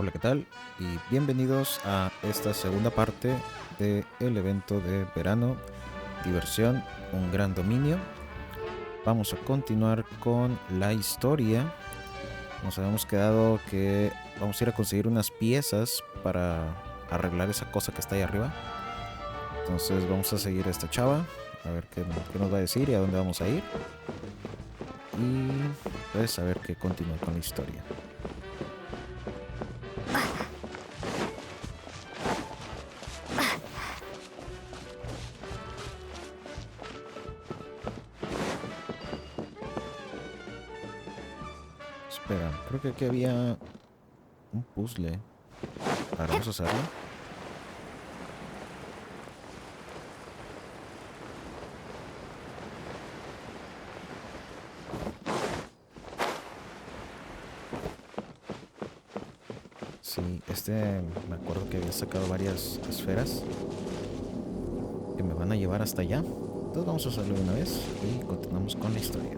Hola, ¿qué tal? Y bienvenidos a esta segunda parte del evento de verano, diversión, un gran dominio. Vamos a continuar con la historia. Nos habíamos quedado que vamos a ir a conseguir unas piezas para arreglar esa cosa que está ahí arriba. Entonces vamos a seguir a esta chava, a ver qué nos va a decir y a dónde vamos a ir. Y pues a ver qué continúa con la historia. Espera, creo que aquí había un puzzle. Ahora vamos a hacerlo. Sí, me acuerdo que había sacado varias esferas que me van a llevar hasta allá. Entonces vamos a hacerlo de una vez y continuamos con la historia.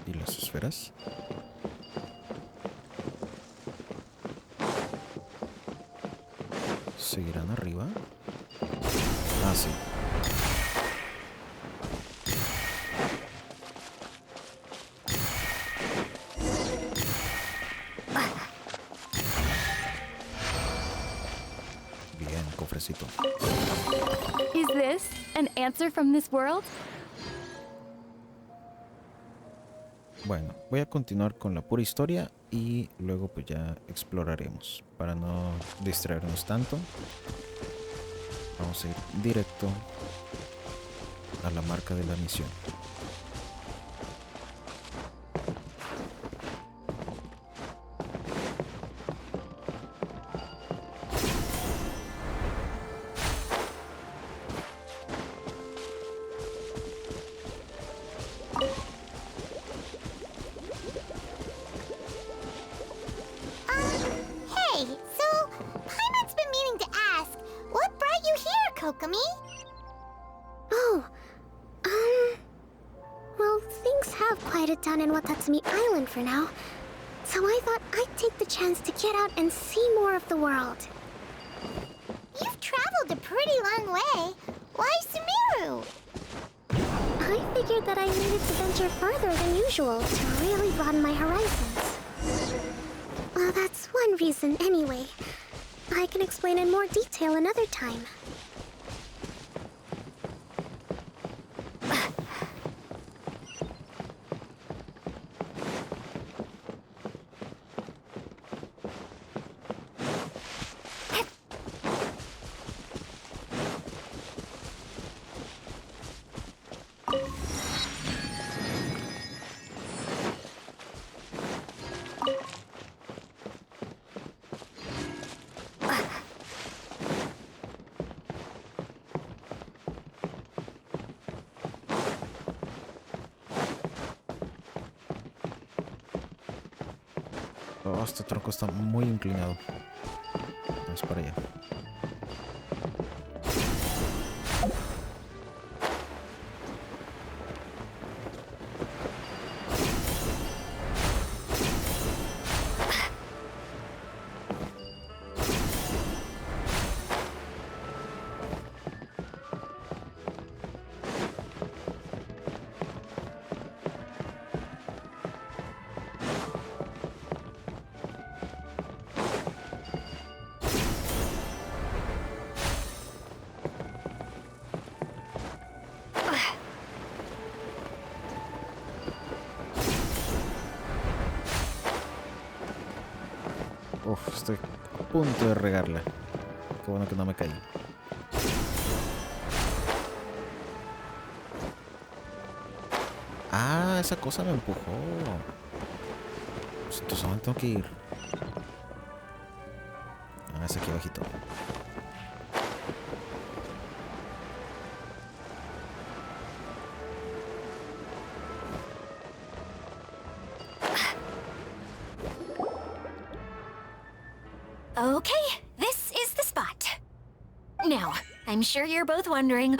¿Y las esferas? ¿Seguirán arriba? Ah, sí. Bien, cofrecito. Is this an answer from this world? Bueno, voy a continuar con la pura historia y luego pues ya exploraremos para no distraernos tanto. Vamos a ir directo a la marca de la misión. Hey, so Paimon's been meaning to ask, what brought you here, Kokomi? Oh, well, things have quieted down in Watatsumi Island for now, so I thought I'd take the chance to get out and see more of the world. You've traveled a pretty long way. Why Sumeru? I figured that I needed to venture further than usual to really broaden my horizons. Well, that's one reason anyway. I can explain in more detail another time. Oh, este tronco está muy inclinado. Vamos para allá. Uf, estoy a punto de regarla. Qué bueno que no me caí. Ah, esa cosa me empujó. Pues entonces, ¿a dónde tengo que ir? Ah, es aquí abajito. Okay, this is the spot. Now, I'm sure you're both wondering,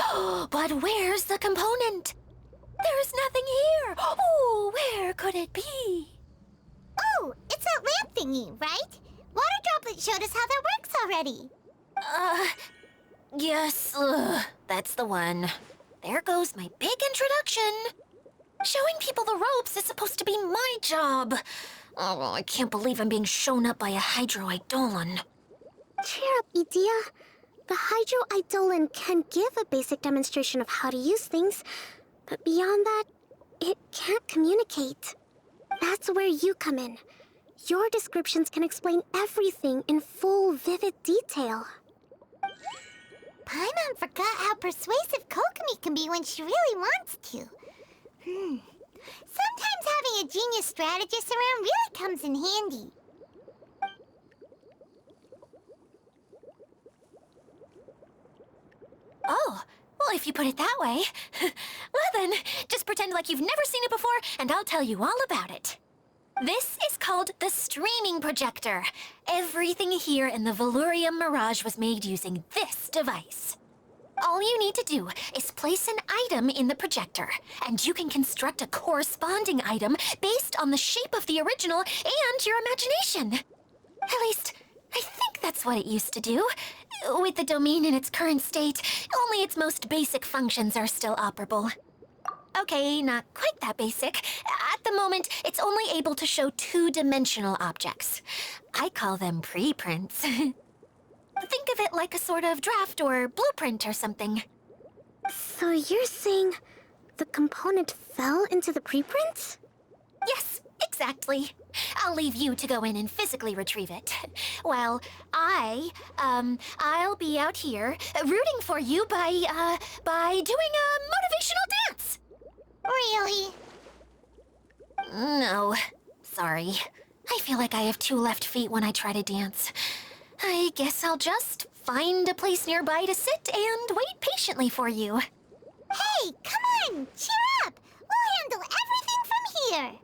but where's the component? There's nothing here. Oh, where could it be? Oh, it's that lamp thingy, right? Water Droplet showed us how that works already. Yes, that's the one. There goes my big introduction. Showing people the ropes is supposed to be my job. Oh, I can't believe I'm being shown up by a Hydro-Eidolon. Cheer up, Idea. The Hydro-Eidolon can give a basic demonstration of how to use things, but beyond that, it can't communicate. That's where you come in. Your descriptions can explain everything in full, vivid detail. Paimon forgot how persuasive Kokomi can be when she really wants to. Sometimes having a genius strategist around really comes in handy. Oh, well, if you put it that way. Well then, just pretend like you've never seen it before, and I'll tell you all about it. This is called the streaming projector. Everything here in the Valurium Mirage was made using this device. All you need to do is place an item in the projector, and you can construct a corresponding item based on the shape of the original and your imagination. At least, I think that's what it used to do. With the domain in its current state, only its most basic functions are still operable. Okay, not quite that basic. At the moment, it's only able to show two-dimensional objects. I call them preprints. Think of it like a sort of draft or blueprint or something. So you're saying the component fell into the preprints? Yes, exactly. I'll leave you to go in and physically retrieve it. While I'll be out here rooting for you by doing a motivational dance. Really? No, sorry. I feel like I have two left feet when I try to dance. I guess I'll just find a place nearby to sit and wait patiently for you. Hey, come on! Cheer up! We'll handle everything from here!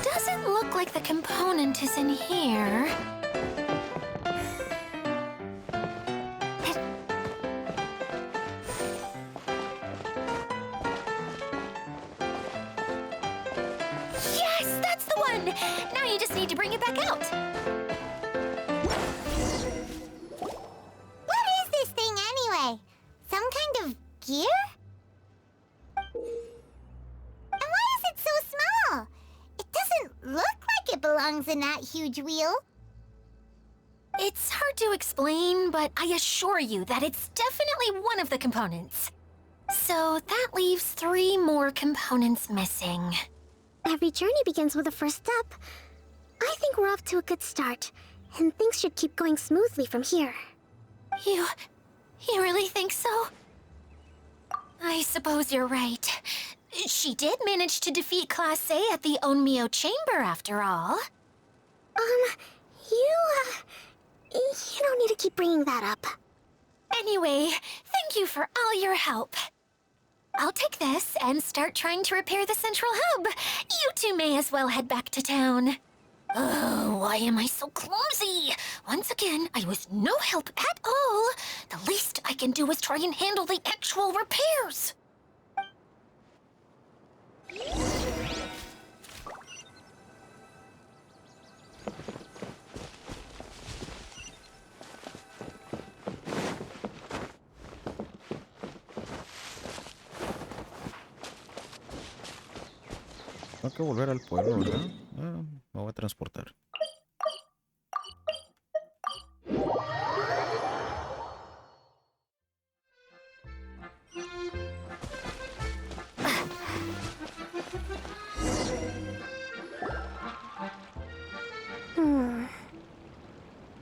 Doesn't look like the component is in here. Yes, that's the one! Now you just need to bring it back out. What is this thing anyway? Some kind of gear? And why is it so small? It doesn't look like it belongs in that huge wheel. It's hard to explain, but I assure you that it's definitely one of the components. So that leaves 3 more components missing. Every journey begins with a first step. I think we're off to a good start, and things should keep going smoothly from here. You really think so? I suppose you're right. She did manage to defeat Class A at the Onmyo Chamber, after all. You don't need to keep bringing that up. Anyway, thank you for all your help. I'll take this and start trying to repair the central hub. You two may as well head back to town. Oh, why am I so clumsy? Once again, I was no help at all. The least I can do is try and handle the actual repairs. Tengo que volver al pueblo, ¿verdad? Ah, me voy a transportar.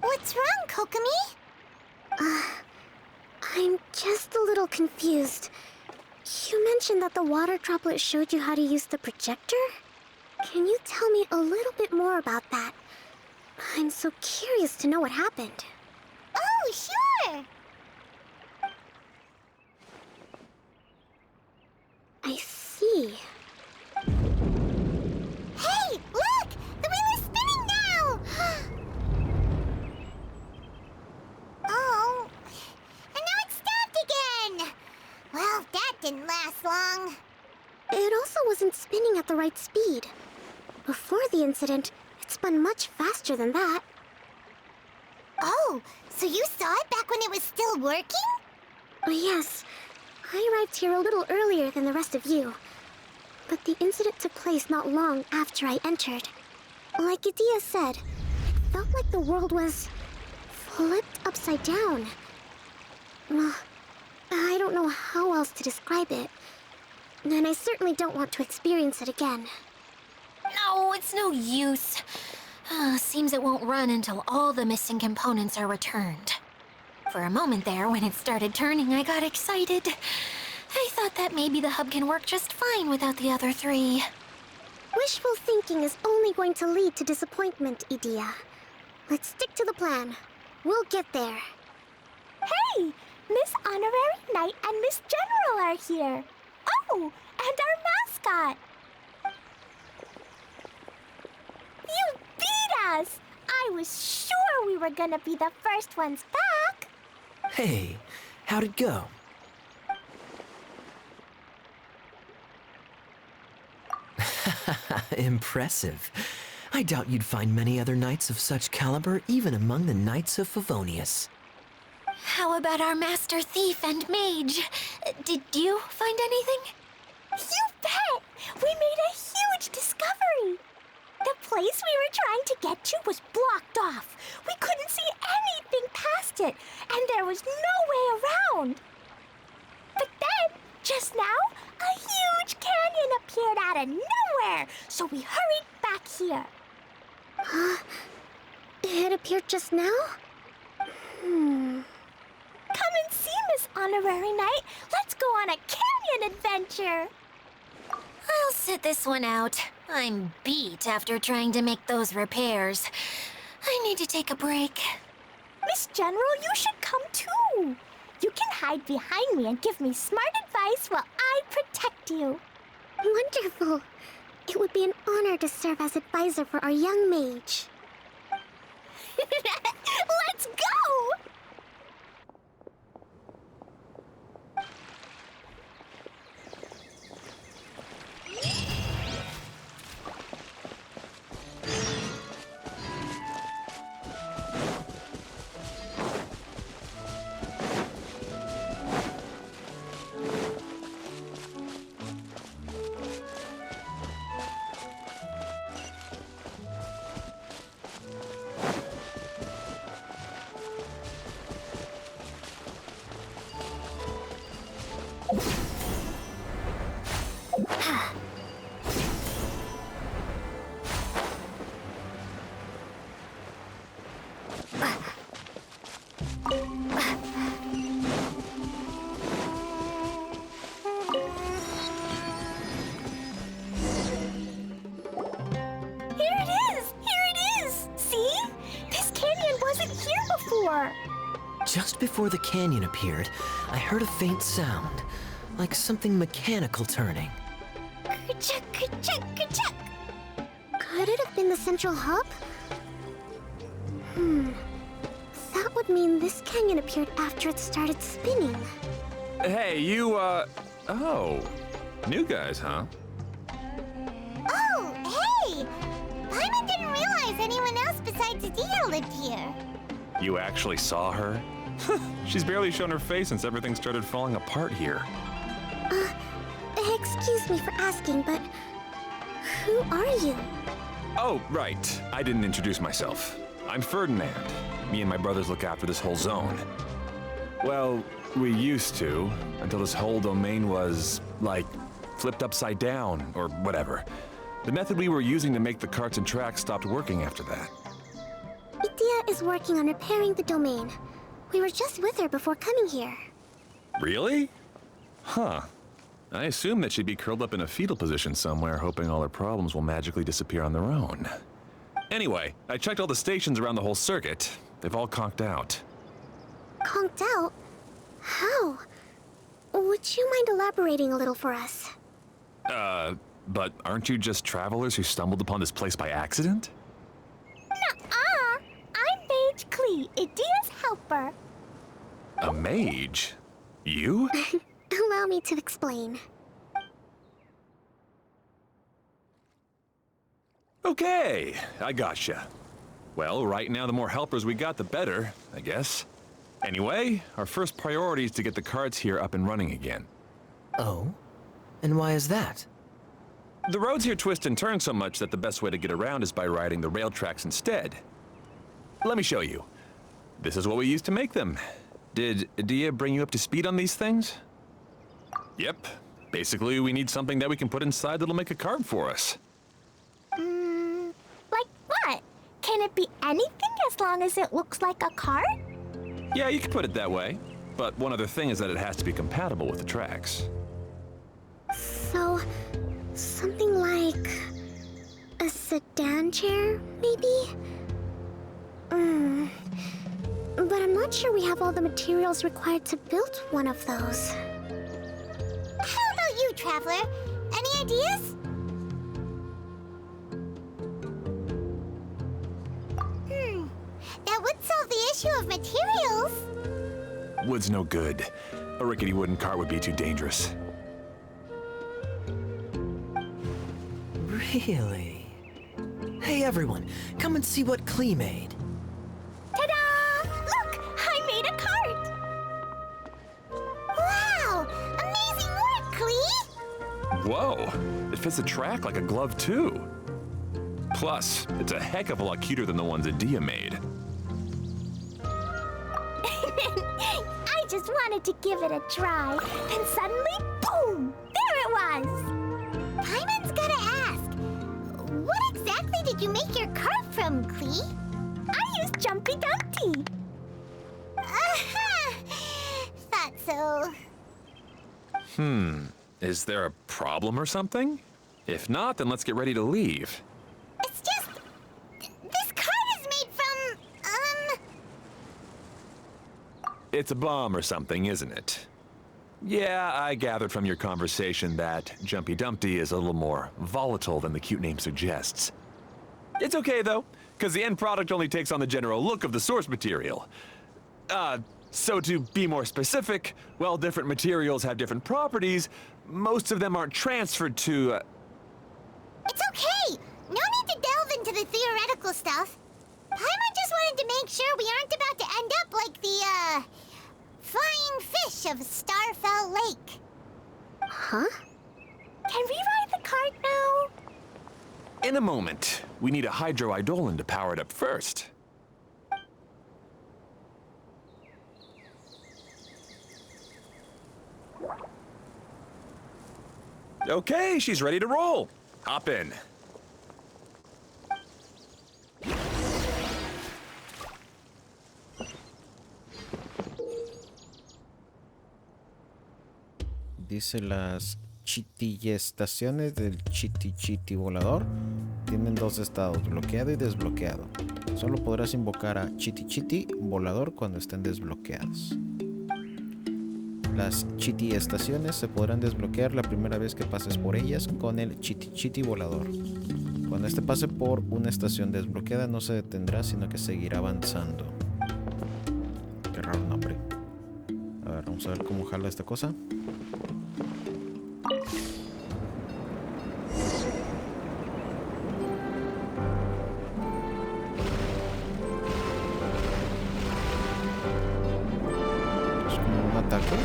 What's wrong, Kokomi? I'm just a little confused. You mentioned that the water droplet showed you how to use the projector? Can you tell me a little bit more about that? I'm so curious to know what happened. Oh, sure! I see. Hey, look! The wheel is spinning now! Oh, and now it's stopped again! Well, that didn't last long. It also wasn't spinning at the right speed. Before the incident, it spun much faster than that. Oh, so you saw it back when it was still working? Yes. I arrived here a little earlier than the rest of you. But the incident took place not long after I entered. Like Idía said, it felt like the world was flipped upside down. Well, I don't know how else to describe it. And I certainly don't want to experience it again. No, it's no use. Seems it won't run until all the missing components are returned. For a moment there, when it started turning, I got excited. I thought that maybe the hub can work just fine without the other three. Wishful thinking is only going to lead to disappointment, Idía. Let's stick to the plan. We'll get there. Hey! Miss Honorary Knight and Miss General are here. Oh, and our mascot. You beat us! I was sure we were gonna be the first ones back. Hey, how'd it go? Impressive. I doubt you'd find many other knights of such caliber even among the Knights of Favonius. How about our master thief and mage? Did you find anything? You bet! We made a huge discovery. The place we were trying to get to was blocked off. We couldn't see anything past it, and there was no way around. But then, just now, a huge canyon appeared out of nowhere, so we hurried back here. It appeared just now? Come and see, Miss Honorary Knight. Let's go on a canyon adventure. I'll sit this one out. I'm beat after trying to make those repairs. I need to take a break. Miss General, you should come too. You can hide behind me and give me smart advice while I protect you. Wonderful. It would be an honor to serve as advisor for our young mage. Let's go! Just before the canyon appeared, I heard a faint sound, like something mechanical turning. Ka-chuck, ka-chuck, ka-chuck. Could it have been the central hub? That would mean this canyon appeared after it started spinning. Hey, you, oh. New guys, huh? Oh, hey! Paimon didn't realize anyone else besides Idía lived here. You actually saw her? She's barely shown her face since everything started falling apart here. Excuse me for asking, but Who are you? Oh, right. I didn't introduce myself. I'm Ferdinand. Me and my brothers look after this whole zone. Well, we used to, until this whole domain was, like, flipped upside down, or whatever. The method we were using to make the carts and tracks stopped working after that. Idía is working on repairing the domain. We were just with her before coming here. Really? Huh. I assume that she'd be curled up in a fetal position somewhere, hoping all her problems will magically disappear on their own. Anyway, I checked all the stations around the whole circuit. They've all conked out. Conked out? How? Would you mind elaborating a little for us? But aren't you just travelers who stumbled upon this place by accident? Nuh-uh. I'm Mage Klee, Idía's helper. A mage? You? Allow me to explain. Okay, I gotcha. Well, right now the more helpers we got, the better, I guess. Anyway, our first priority is to get the carts here up and running again. Oh? And why is that? The roads here twist and turn so much that the best way to get around is by riding the rail tracks instead. Let me show you. This is what we used to make them. Did Idía bring you up to speed on these things? Yep. Basically, we need something that we can put inside that'll make a cart for us. Like what? Can it be anything as long as it looks like a cart? Yeah, you could put it that way. But one other thing is that it has to be compatible with the tracks. So, something like a sedan chair, maybe? But I'm not sure we have all the materials required to build one of those. How about you, Traveler? Any ideas? That would solve the issue of materials. Wood's no good. A rickety wooden cart would be too dangerous. Really? Hey everyone, come and see what Klee made. Ta-da! Look, I made a cart. Wow! Amazing work, Klee! Whoa! It fits the track like a glove, too. Plus, it's a heck of a lot cuter than the ones Idía made. I just wanted to give it a try, and suddenly, boom! There it was! Paimon's gotta ask, what exactly did you make your cart from, Klee? I used Jumpy Dumpty. Thought so. Is there a problem or something? If not, then let's get ready to leave. It's just, this cart is made from, It's a bomb or something, isn't it? Yeah, I gathered from your conversation that Jumpy Dumpty is a little more volatile than the cute name suggests. It's okay, though, because the end product only takes on the general look of the source material. So to be more specific, while different materials have different properties, most of them aren't transferred to, It's okay. No need to delve into the theoretical stuff. Paimon just wanted to make sure we aren't about to end up like the, flying fish of Starfell Lake. Huh? Can we ride the cart now? In a moment. We need a hydroidolin to power it up first. Okay, she's ready to roll. Hop in. Dice las Chitty-estaciones del Chitty-Chitty volador tienen dos estados, bloqueado y desbloqueado. Solo podrás invocar a Chitty-Chitty volador cuando estén desbloqueadas. Las Chitty-estaciones se podrán desbloquear la primera vez que pases por ellas con el Chitty-Chitty volador. Cuando este pase por una estación desbloqueada no se detendrá, sino que seguirá avanzando. Qué raro nombre. A ver, vamos a ver cómo jala esta cosa. Es como un ataque.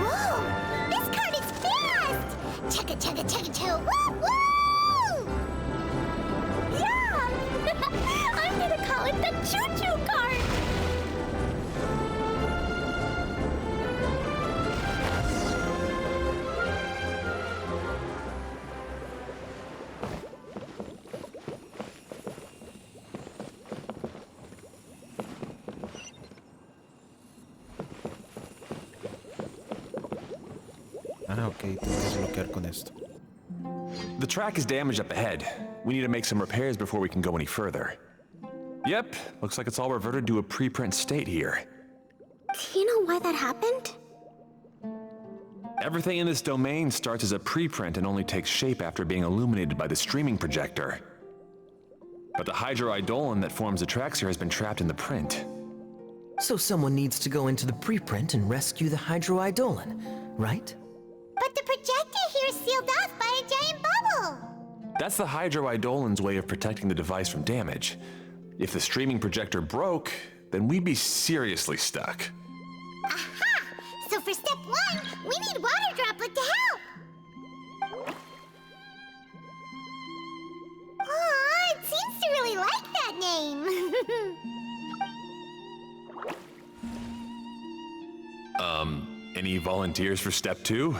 Whoa! This cart is fast! Ok, tengo que desbloquear con esto. The track is damaged up ahead. We need to make some repairs before we can go any further. Yep, looks like it's all reverted to a preprint state here. Do you know why that happened? Everything in this domain starts as a preprint and only takes shape after being illuminated by the streaming projector. But the hydroidolon that forms the tracks here has been trapped in the print. So someone needs to go into the preprint and rescue the hydroidolon, right? But the projector here is sealed off by a giant bubble! That's the hydroidolon's way of protecting the device from damage. If the streaming projector broke, then we'd be seriously stuck. Aha! So for step 1, we need water droplet to help! Aw, it seems to really like that name! Any volunteers for step 2? Leave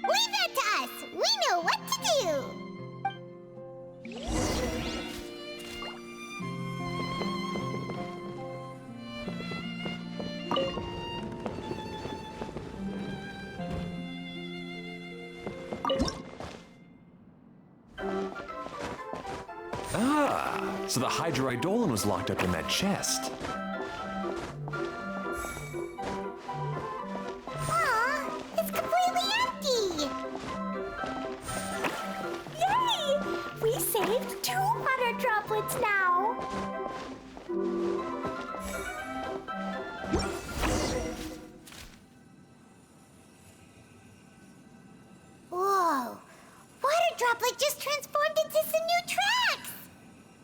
that to us! We know what to do! Ah, so the hydroidolon was locked up in that chest. Aw, it's completely empty! Yay! We saved 2 water droplets now. Whoa! Water droplet just transformed into some new tracks!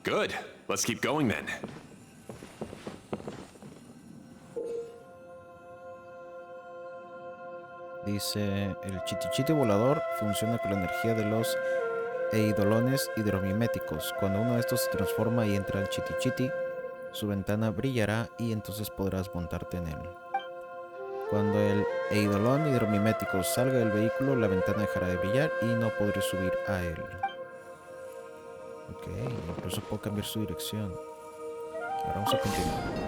Good. Let's keep going then. Dice, el Chitty-Chitty volador funciona con la energía de los eidolones hidromiméticos. Cuando uno de estos se transforma y entra al Chitty-Chitty, su ventana brillará y entonces podrás montarte en él. Cuando el eidolón hidromimético salga del vehículo, la ventana dejará de brillar y no podré subir a él. Ok, incluso puedo cambiar su dirección. Ahora vamos a continuar.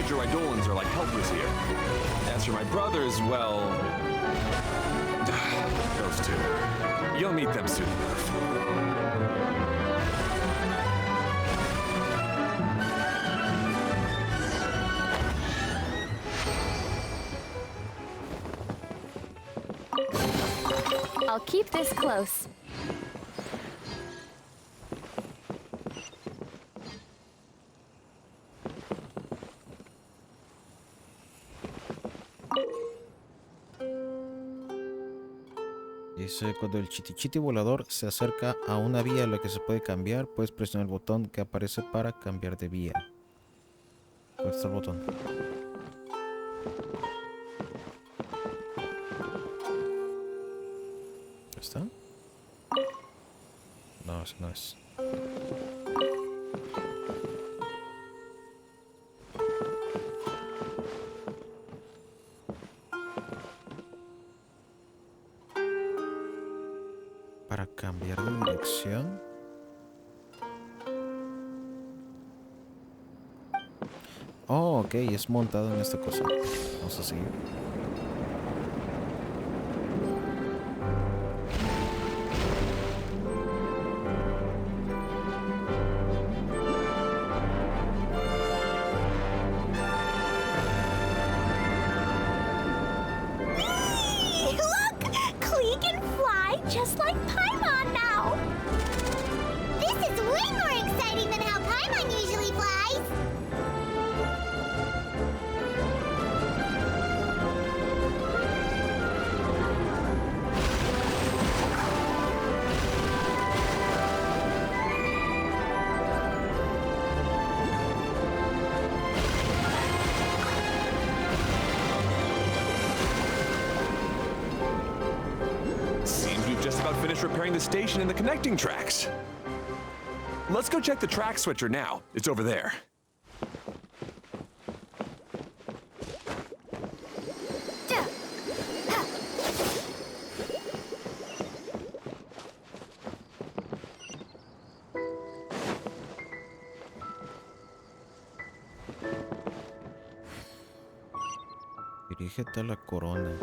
hydroidolons are like helpers here. As for my brothers, well... those two. You'll meet them soon enough. I'll keep this close. Dice, cuando el Chitty-Chitty volador se acerca a una vía a la que se puede cambiar, puedes presionar el botón que aparece para cambiar de vía. ¿Dónde está el botón? ¿Está? No, ese no es. Para cambiar de dirección. Oh, ok, es montado en esta cosa. Vamos a seguir. Just like Paimon now! This is way more exciting than how Paimon usually flies! about finished repairing the station and the connecting tracks. Let's go check the track switcher now. It's over there. Dirígete a la corona.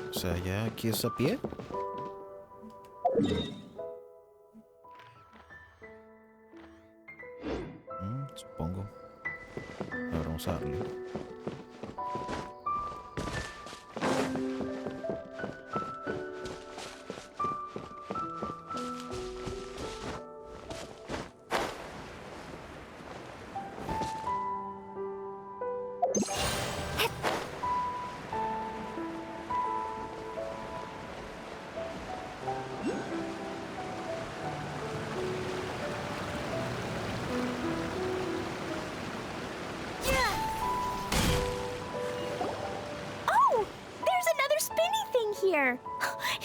O sea, ¿ya aquí es a pie? Supongo. A ver, vamos a darle.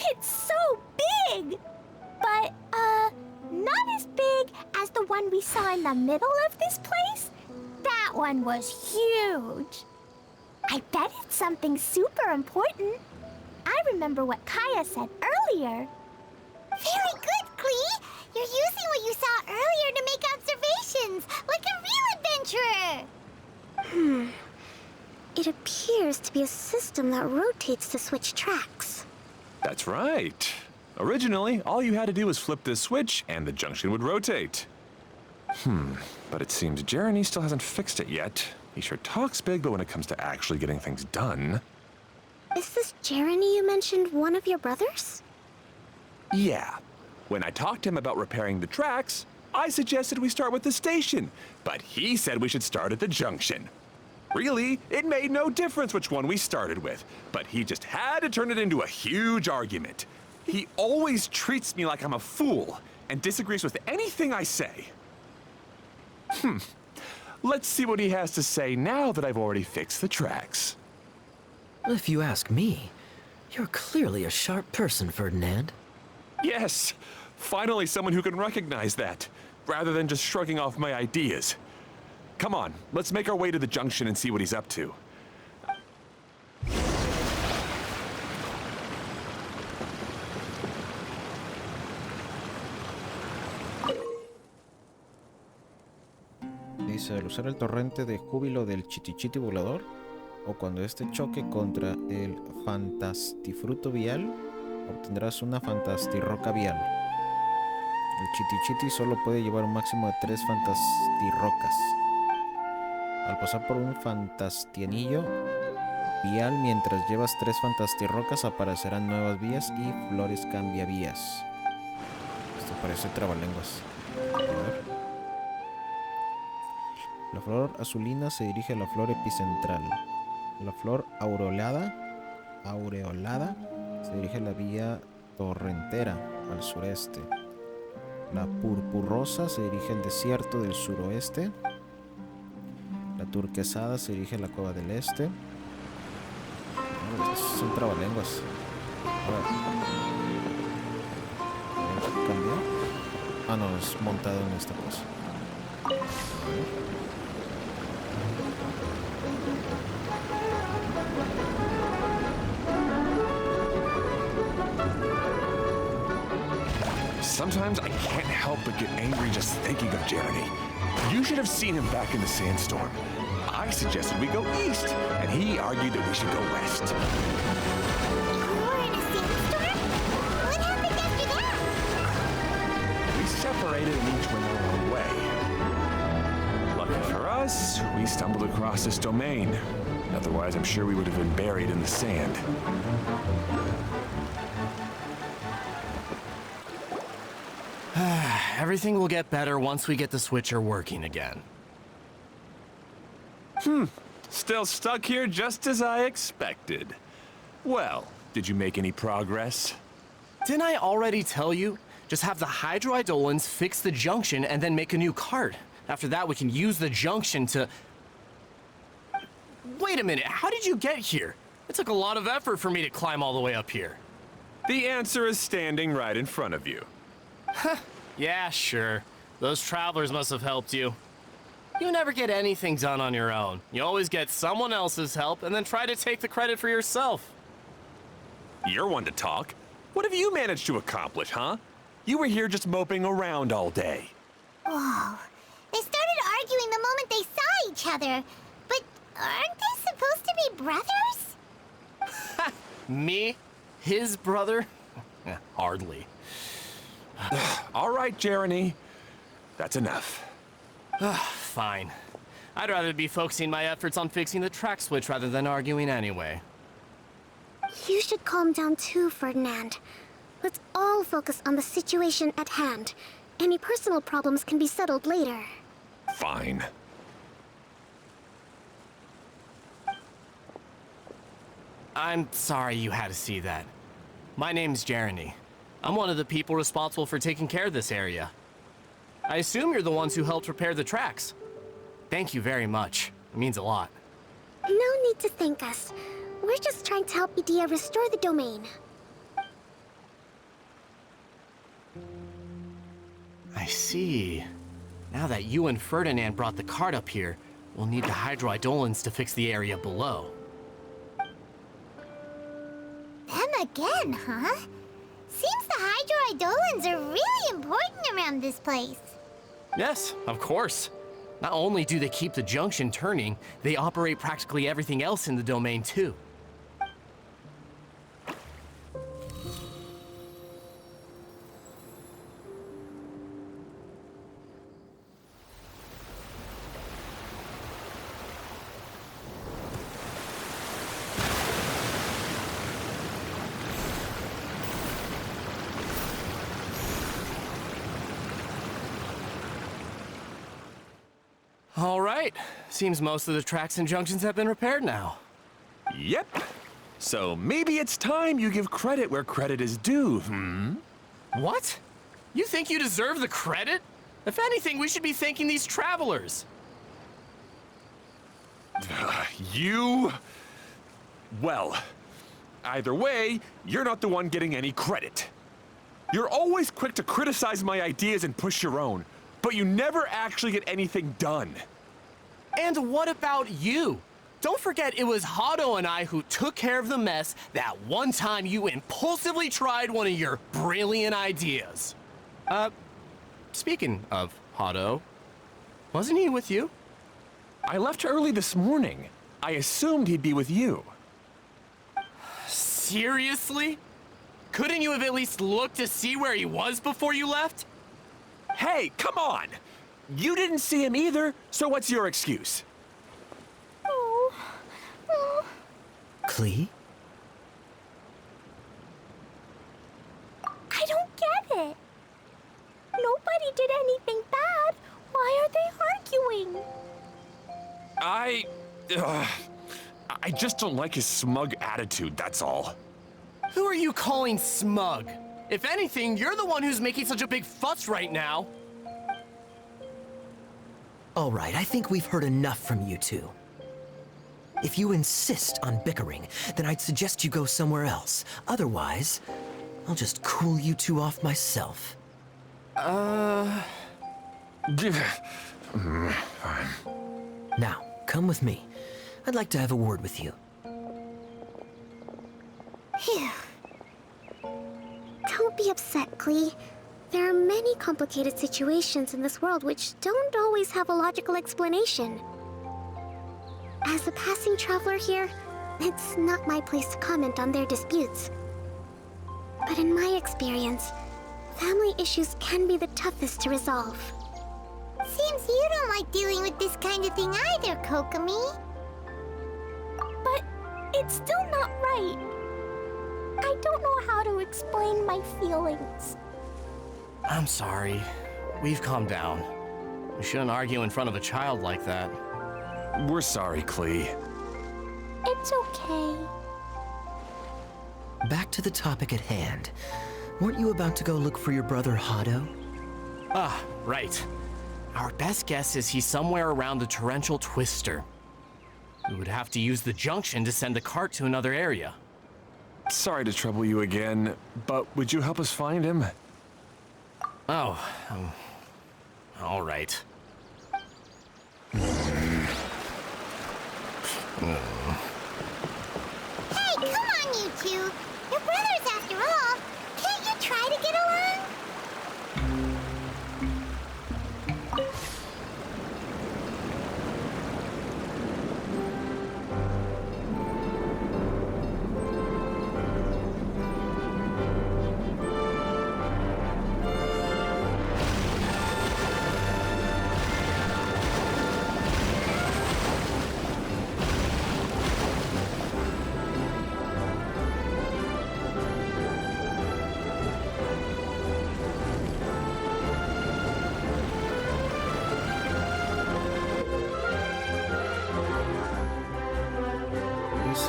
It's so big! But, not as big as the one we saw in the middle of this place. That one was huge. I bet it's something super important. I remember what Kaya said earlier. Very good, Klee. You're using what you saw earlier to make observations, like a real adventurer. It appears to be a system that rotates to switch tracks. That's right. Originally, all you had to do was flip this switch and the junction would rotate. But it seems Jeroney still hasn't fixed it yet. He sure talks big, but when it comes to actually getting things done... Is this Jeroney you mentioned one of your brothers? Yeah. When I talked to him about repairing the tracks, I suggested we start with the station, but he said we should start at the junction. Really, it made no difference which one we started with, but he just had to turn it into a huge argument. He always treats me like I'm a fool and disagrees with anything I say. Let's see what he has to say now that I've already fixed the tracks. If you ask me, you're clearly a sharp person, Ferdinand. Yes, finally someone who can recognize that, rather than just shrugging off my ideas. Come on, let's make our way to the junction and see what he's up to. Dice, al usar el torrente de júbilo del Chitty-Chitty volador, o cuando este choque contra el fantastifruto vial, obtendrás una fantastirroca vial. El Chitty-Chitty solo puede llevar un máximo de 3 fantastirrocas. Al pasar por un fantastianillo vial mientras llevas 3 fantastirrocas aparecerán nuevas vías y flores cambiavías. Esto parece trabalenguas. A ver. La flor azulina se dirige a la flor epicentral. La flor aureolada se dirige a la vía torrentera al sureste. La purpurrosa se dirige al desierto del suroeste. La turquesada se dirige a la cueva del este. Estos son trabalenguas. ¿Cambiar? Ah, no, es montado en esta cosa. Sometimes I can't help but get angry just thinking of Jeroney. You should have seen him back in the sandstorm. I suggested we go east, and he argued that we should go west. We're in a sandstorm? What happened after that? We separated and each went our own way. Lucky for us, we stumbled across this domain. Otherwise, I'm sure we would have been buried in the sand. Everything will get better once we get the switcher working again. Still stuck here just as I expected. Well, did you make any progress? Didn't I already tell you? Just have the hydroidolins fix the junction and then make a new cart. After that, we can use the junction to... Wait a minute, how did you get here? It took a lot of effort for me to climb all the way up here. The answer is standing right in front of you. Yeah, sure. Those travelers must have helped you. You never get anything done on your own. You always get someone else's help and then try to take the credit for yourself. You're one to talk. What have you managed to accomplish, huh? You were here just moping around all day. Whoa. They started arguing the moment they saw each other. But aren't they supposed to be brothers? Me? His brother? Hardly. All right, Jeroney. That's enough. Fine. I'd rather be focusing my efforts on fixing the track switch rather than arguing anyway. You should calm down too, Ferdinand. Let's all focus on the situation at hand. Any personal problems can be settled later. Fine. I'm sorry you had to see that. My name's Jeroney. I'm one of the people responsible for taking care of this area. I assume you're the ones who helped repair the tracks. Thank you very much. It means a lot. No need to thank us. We're just trying to help Idía restore the domain. I see. Now that you and Ferdinand brought the cart up here, we'll need the hydroidolins to fix the area below. Them again, huh? Seems the hydroidolins are really important around this place. Yes, of course. Not only do they keep the junction turning, they operate practically everything else in the domain too. All right. Seems most of the tracks and junctions have been repaired now. Yep. So maybe it's time you give credit where credit is due, What? You think you deserve the credit? If anything, we should be thanking these travelers. You... Well, either way, you're not the one getting any credit. You're always quick to criticize my ideas and push your own, but you never actually get anything done. And what about you? Don't forget it was Haddo and I who took care of the mess that one time you impulsively tried one of your brilliant ideas. Speaking of Haddo, wasn't he with you? I left early this morning. I assumed he'd be with you. Seriously? Couldn't you have at least looked to see where he was before you left? Hey, come on! You didn't see him either, so what's your excuse? Klee? I don't get it. Nobody did anything bad. Why are they arguing? I just don't like his smug attitude, that's all. Who are you calling smug? If anything, you're the one who's making such a big fuss right now. All right, I think we've heard enough from you two. If you insist on bickering, then I'd suggest you go somewhere else. Otherwise, I'll just cool you two off myself. Fine. Now, come with me. I'd like to have a word with you. Phew. Don't be upset, Klee. There are many complicated situations in this world which don't always have a logical explanation. As a passing traveler here, it's not my place to comment on their disputes. But in my experience, family issues can be the toughest to resolve. Seems you don't like dealing with this kind of thing either, Kokomi. But it's still not right. I don't know how to explain my feelings. I'm sorry. We've calmed down. We shouldn't argue in front of a child like that. We're sorry, Klee. It's okay. Back to the topic at hand. Weren't you about to go look for your brother Haddo? Ah, right. Our best guess is he's somewhere around the torrential twister. We would have to use the junction to send the cart to another area. sorry to trouble you again, but would you help us find him? Oh, all right. Hey, come on, you two. You're brothers after all. Can't you try to get along?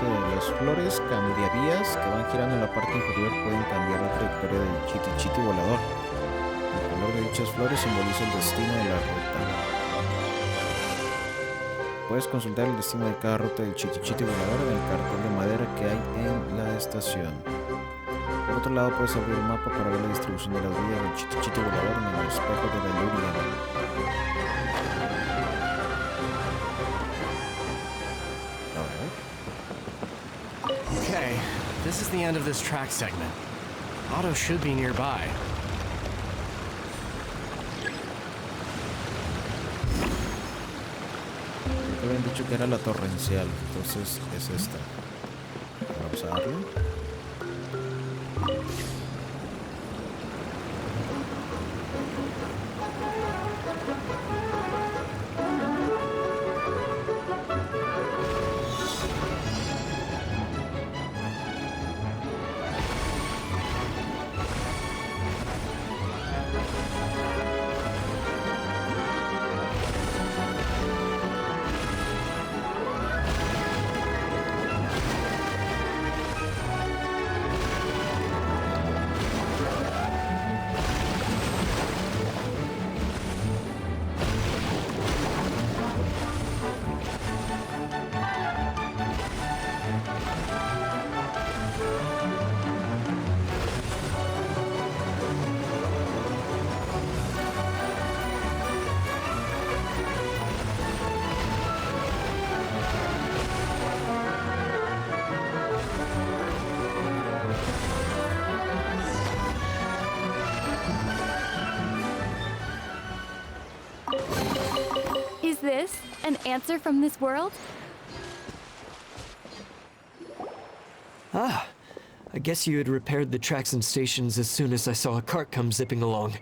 Las flores cambiarías que van girando en la parte inferior pueden cambiar la trayectoria del Chitty-Chitty volador. El color de dichas flores simboliza el destino de la ruta. Puedes consultar el destino de cada ruta del Chitty-Chitty volador en el cartel de madera que hay en la estación. Por otro lado, puedes abrir el mapa para ver la distribución de las vías del Chitty-Chitty volador en el espejo de Velocidad. Okay, this is the end of this track segment. Haddo should be nearby. Te habían dicho que era la torrencial, entonces es esta. Vamos a darle. Is this an answer from this world? Ah, I guess you had repaired the tracks and stations as soon as I saw a cart come zipping along.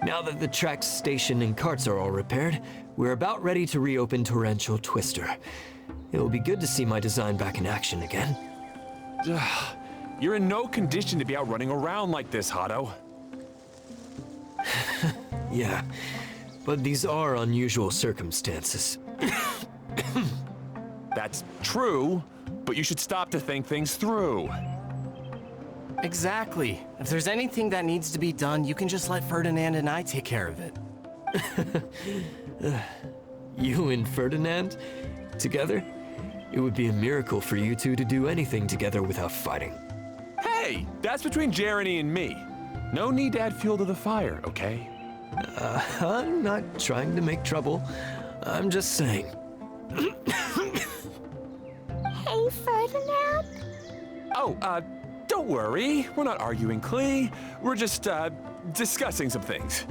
Now that the tracks, station, and carts are all repaired, we're about ready to reopen Torrential Twister. It will be good to see my design back in action again. You're in no condition to be out running around like this, Haddo. Yeah, but these are unusual circumstances. That's true, but you should stop to think things through. Exactly. If there's anything that needs to be done, you can just let Ferdinand and I take care of it. You and Ferdinand? Together? It would be a miracle for you two to do anything together without fighting. Hey, that's between Jeroney and me. No need to add fuel to the fire, okay? I'm not trying to make trouble. I'm just saying. Hey, Ferdinand? Oh, don't worry. We're not arguing, Klee. We're just, discussing some things.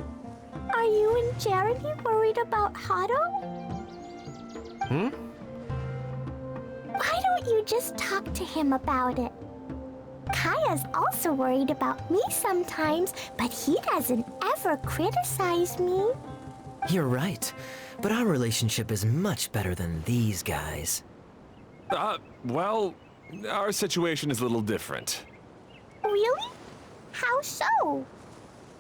Are you and Jeroney worried about Haddo? Hmm? Why don't you just talk to him about it? Kaya's also worried about me sometimes, but he doesn't ever criticize me. You're right, but our relationship is much better than these guys. Well, our situation is a little different. Really? How so?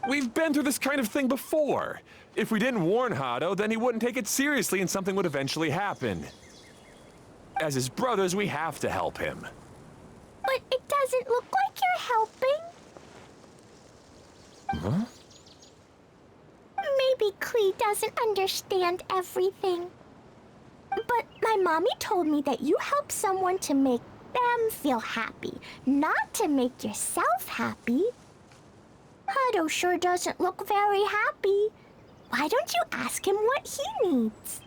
We've been through this kind of thing before. If we didn't warn Haddo, then he wouldn't take it seriously and something would eventually happen. As his brothers, we have to help him. But it doesn't look like you're helping. Huh? Maybe Klee doesn't understand everything. But my mommy told me that you help someone to make them feel happy, not to make yourself happy. Haddo sure doesn't look very happy. Why don't you ask him what he needs?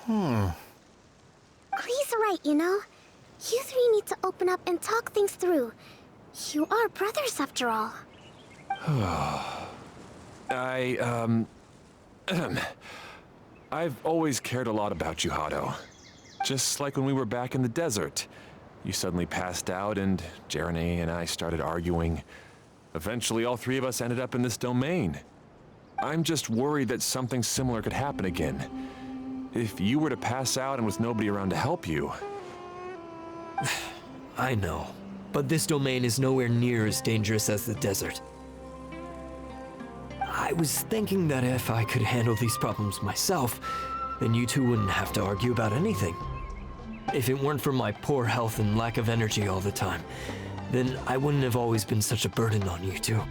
Klee's right, you know. You three need to open up and talk things through. You are brothers after all. I've always cared a lot about you, Haddo. Just like when we were back in the desert. You suddenly passed out and Jeroney and I started arguing. Eventually, all three of us ended up in this domain. I'm just worried that something similar could happen again. If you were to pass out and with nobody around to help you... I know, but this domain is nowhere near as dangerous as the desert. I was thinking that if I could handle these problems myself, then you two wouldn't have to argue about anything. If it weren't for my poor health and lack of energy all the time, then I wouldn't have always been such a burden on you two.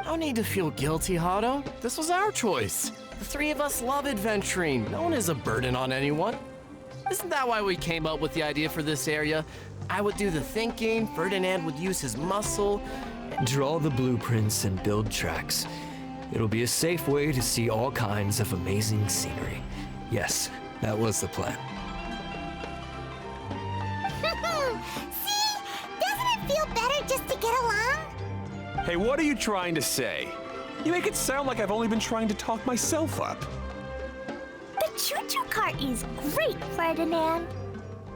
No need to feel guilty, Haddo. This was our choice. The three of us love adventuring. No one is a burden on anyone. Isn't that why we came up with the idea for this area? I would do the thinking, Ferdinand would use his muscle. Draw the blueprints and build tracks. It'll be a safe way to see all kinds of amazing scenery. Yes, that was the plan. See? Doesn't it feel better just to get along? Hey, what are you trying to say? You make it sound like I've only been trying to talk myself up. The choo-choo cart is great, Ferdinand.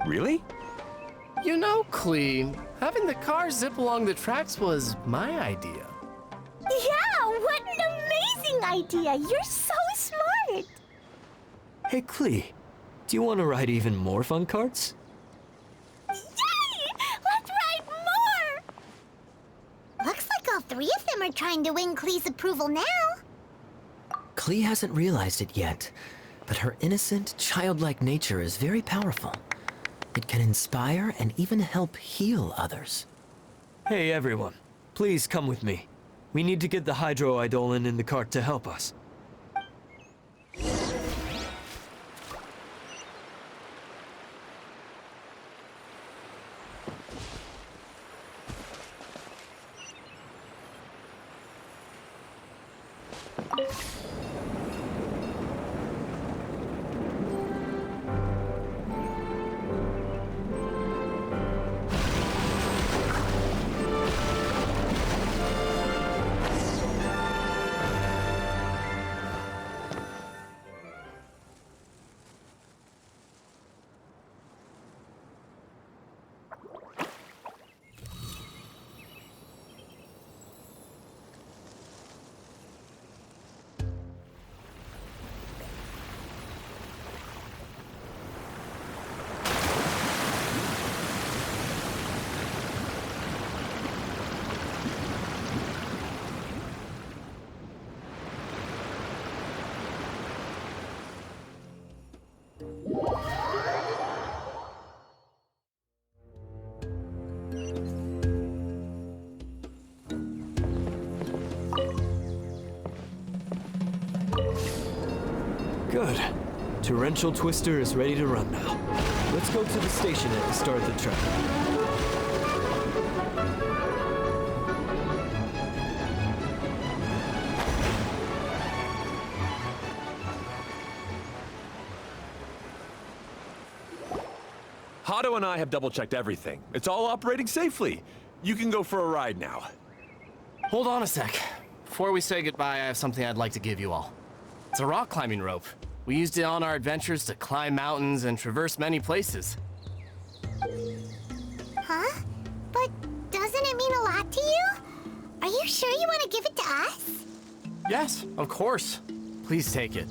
Really? You know, Klee, having the car zip along the tracks was my idea. Yeah, what an amazing idea. You're so smart. Hey, Klee, do you want to ride even more fun carts? Yay! Let's ride more! Looks like all three of them are trying to win Klee's approval now. Klee hasn't realized it yet, but her innocent, childlike nature is very powerful. It can inspire and even help heal others. Hey, everyone. Please come with me. We need to get the hydroidolin in the cart to help us. Good. Torrential Twister is ready to run now. Let's go to the station at the start of the track. Haddo and I have double-checked everything. It's all operating safely. You can go for a ride now. Hold on a sec. Before we say goodbye, I have something I'd like to give you all. It's a rock climbing rope. We used it on our adventures to climb mountains and traverse many places. Huh? But doesn't it mean a lot to you? Are you sure you want to give it to us? Yes, of course. Please take it.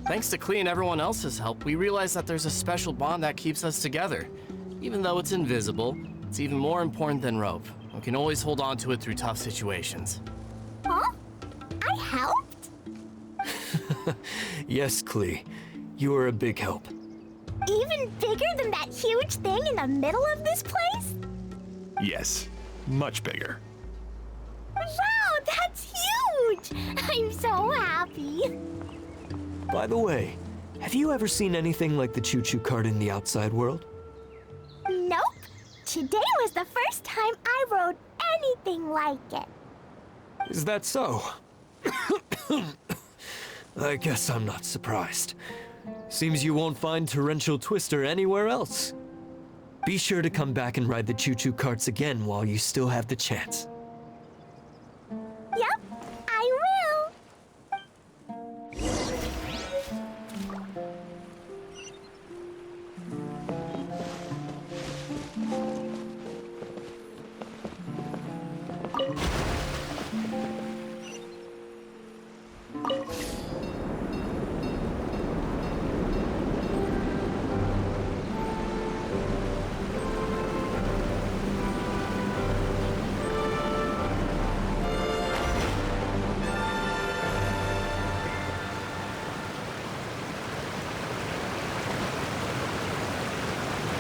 Thanks to Klee and everyone else's help, we realized that there's a special bond that keeps us together. Even though it's invisible, it's even more important than rope. We can always hold on to it through tough situations. Huh? I helped? Yes, Klee. You are a big help. Even bigger than that huge thing in the middle of this place? Yes, much bigger. Wow, that's huge! I'm so happy. By the way, Have you ever seen anything like the choo-choo cart in the outside world? Nope. Today was the first time I rode anything like it. Is that so? I guess I'm not surprised. Seems you won't find Torrential Twister anywhere else. Be sure to come back and ride the choo-choo carts again while you still have the chance. Yep, I will.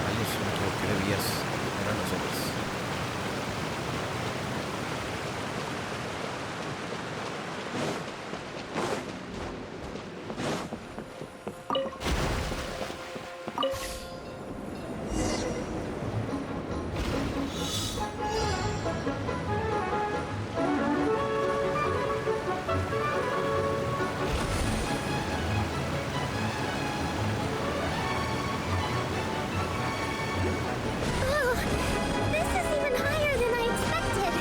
Rayos, me equivoqué de vías. Eran las otras. Oh, this is even higher than I expected.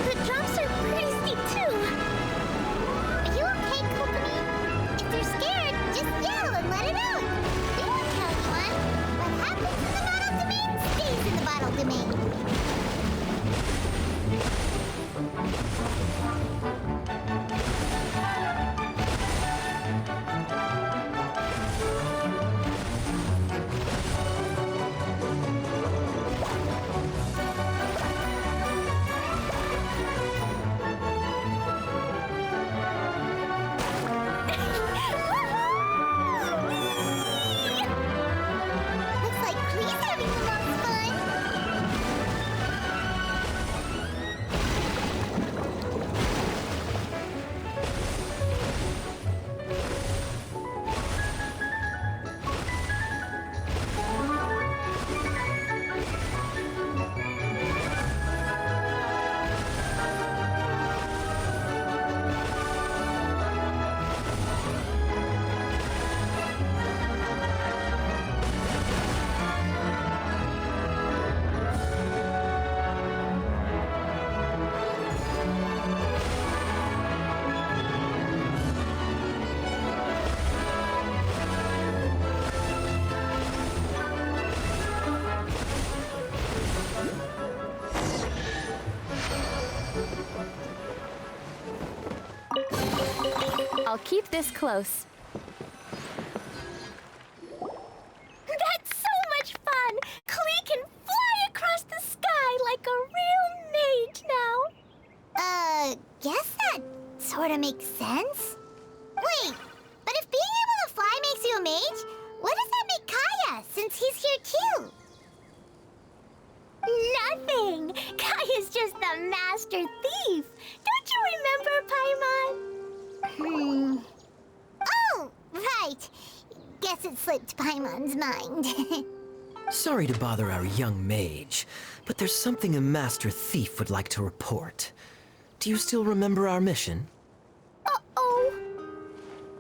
The drops are pretty steep too. Are you okay, Kokomi? If you're scared, just yell and let it out. They won't tell anyone. What happens in the bottle domain stays in the bottle domain. Looks like Klee's having the most fun. I'll keep this close. That's so much fun! Klee can fly across the sky like a real mage now. Guess that sort of makes sense. Wait, but if being able to fly makes you a mage, what does that make Kaya, since he's here too? Nothing! Kaya's just the master thief. Don't you remember, Paimon? Oh, right. Guess it slipped Paimon's mind. Sorry to bother our young mage, but there's something a master thief would like to report. Do you still remember our mission? Uh-oh.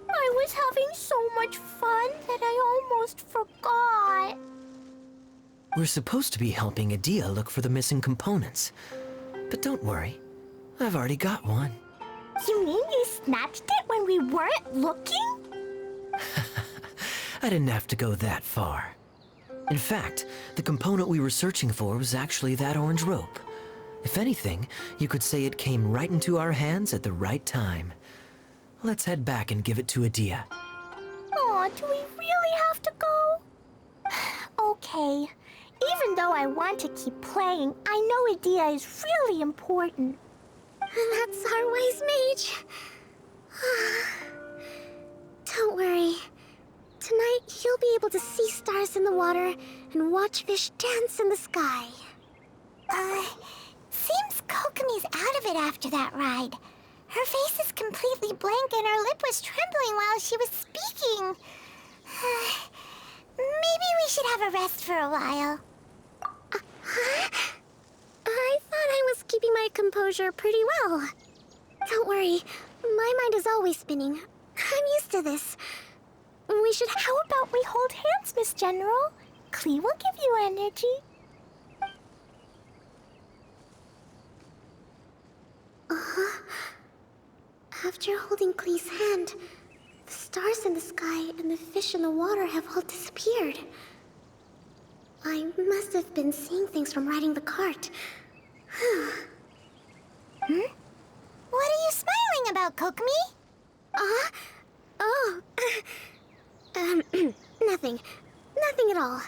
I was having so much fun that I almost forgot. We're supposed to be helping Idea look for the missing components. But don't worry, I've already got one. You mean you snatched it when we weren't looking? I didn't have to go that far. In fact, the component we were searching for was actually that orange rope. If anything, you could say it came right into our hands at the right time. Let's head back and give it to Idea. Aw, do we really have to go? Okay. Even though I want to keep playing, I know Idea is really important. That's our wise mage. Don't worry. Tonight, you'll be able to see stars in the water and watch fish dance in the sky. Seems Kokomi's out of it after that ride. Her face is completely blank and her lip was trembling while she was speaking. Maybe we should have a rest for a while. I thought I was keeping my composure pretty well. Don't worry, my mind is always spinning. I'm used to this. We should... How about we hold hands, Miss General? Klee will give you energy. After holding Klee's hand, the stars in the sky and the fish in the water have all disappeared. I must have been seeing things from riding the cart. What are you smiling about, Kokumi? Nothing. Nothing at all.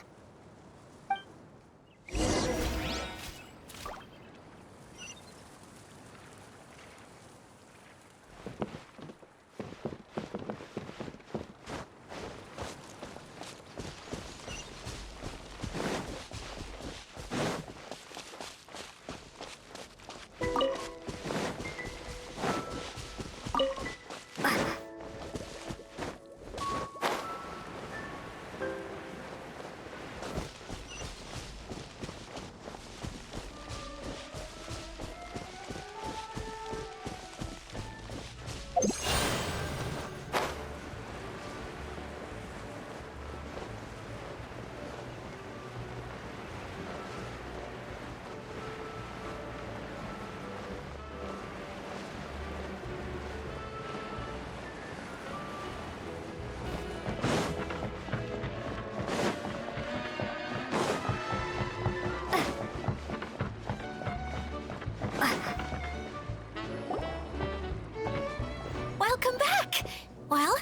Welcome back! Well,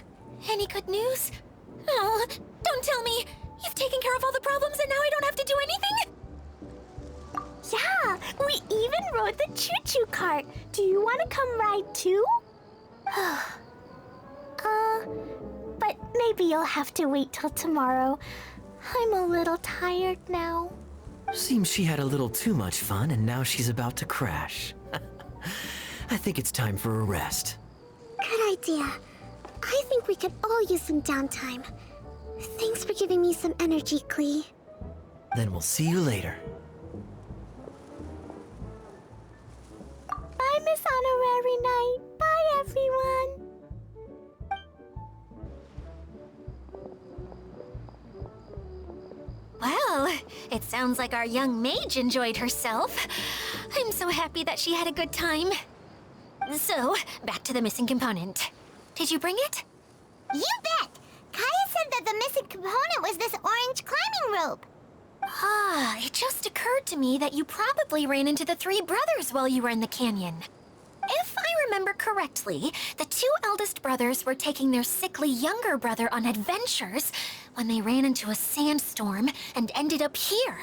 any good news? Oh, don't tell me! You've taken care of all the problems and now I don't have to do anything? Yeah, we even rode the choo-choo cart. Do you want to come ride too? But maybe you'll have to wait till tomorrow. I'm a little tired now. Seems she had a little too much fun and now she's about to crash. I think it's time for a rest. Good idea. I think we could all use some downtime. Thanks for giving me some energy, Klee. Then we'll see you later. Bye, Miss Honorary Knight. Bye, everyone. Well, it sounds like our young mage enjoyed herself. I'm so happy that she had a good time. So, back to the missing component. Did you bring it? You bet! Kaya said that the missing component was this orange climbing rope. It just occurred to me that you probably ran into the three brothers while you were in the canyon. If I remember correctly, the two eldest brothers were taking their sickly younger brother on adventures when they ran into a sandstorm and ended up here.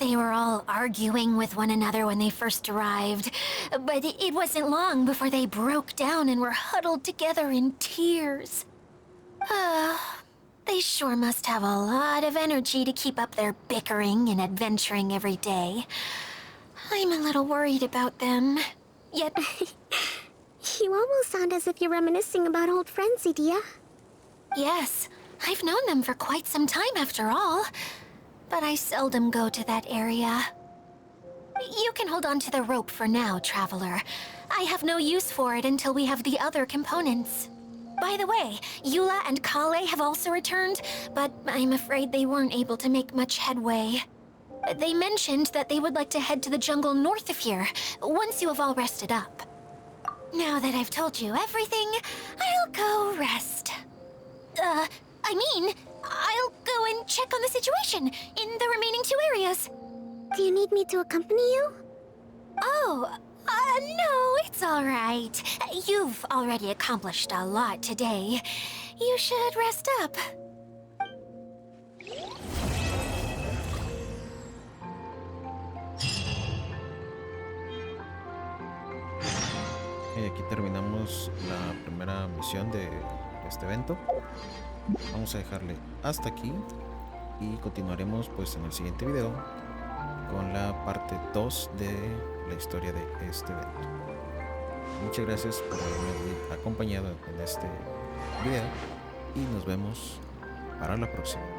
They were all arguing with one another when they first arrived, but it wasn't long before they broke down and were huddled together in tears. They sure must have a lot of energy to keep up their bickering and adventuring every day. I'm a little worried about them. Yet... You almost sound as if you're reminiscing about old friends, Idía. Yes, I've known them for quite some time after all. But I seldom go to that area. You can hold on to the rope for now, Traveler. I have no use for it until we have the other components. By the way, Eula and Kale have also returned, but I'm afraid they weren't able to make much headway. They mentioned that they would like to head to the jungle north of here, once you have all rested up. Now that I've told you everything, I'll go rest. I'll go and check on the situation in the remaining two areas. Do you need me to accompany you? No, it's all right. You've already accomplished a lot today. You should rest up. Aquí terminamos la primera misión de este evento. Vamos a dejarle hasta aquí y continuaremos pues en el siguiente video con la parte 2 de la historia de este evento. Muchas gracias por haberme acompañado en este video y nos vemos para la próxima.